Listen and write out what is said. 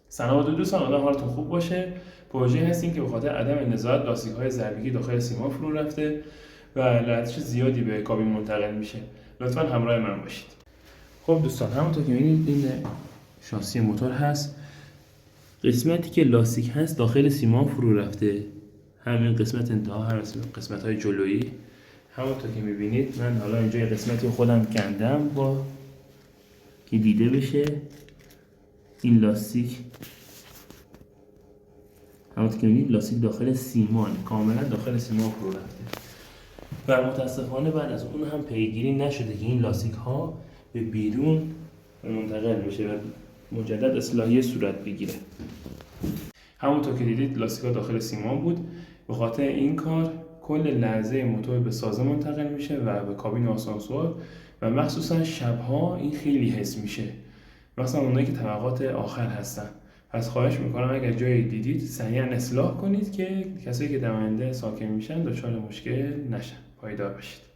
سلام دوستان، امیدوارم حالتون خوب باشه. پروژه هستیم که به خاطر عدم نظارت لاستیک‌های ضربگی داخل سیمان فرو رفته و لرزش زیادی به کابین منتقل میشه. لطفاً همراه من باشید. خب دوستان، همونطور که می‌بینید این شاسی موتور هست. قسمتی که لاستیک هست داخل سیمان فرو رفته. همین قسمت انتها، هم قسمت‌های جلویی. همونطور که می‌بینید من حالا اینجا یه قسمتی خودم کندم با که دیده بشه این لاستیک. همونطور که می‌بینید لاستیک داخل سیمان، کاملا داخل سیمان فرو رفته و متاسفانه بعد از اون هم پیگیری نشده که این لاستیک ها به بیرون منتقل بشه و مجدد اصلاحیه صورت بگیره. همونطور که دیدید لاستیک ها داخل سیمان بود. به خاطر این کار کل لرزه موتور به سازه منتقل میشه و به کابین آسانسور و مخصوصا شبها این خیلی حس میشه، مثلا اونایی که طبقات آخر هستن. پس خواهش میکنم اگر جایی دیدید سریعا اصلاح کنید که کسایی که در آینده ساکن میشن دچار مشکل نشن. پایدار باشید.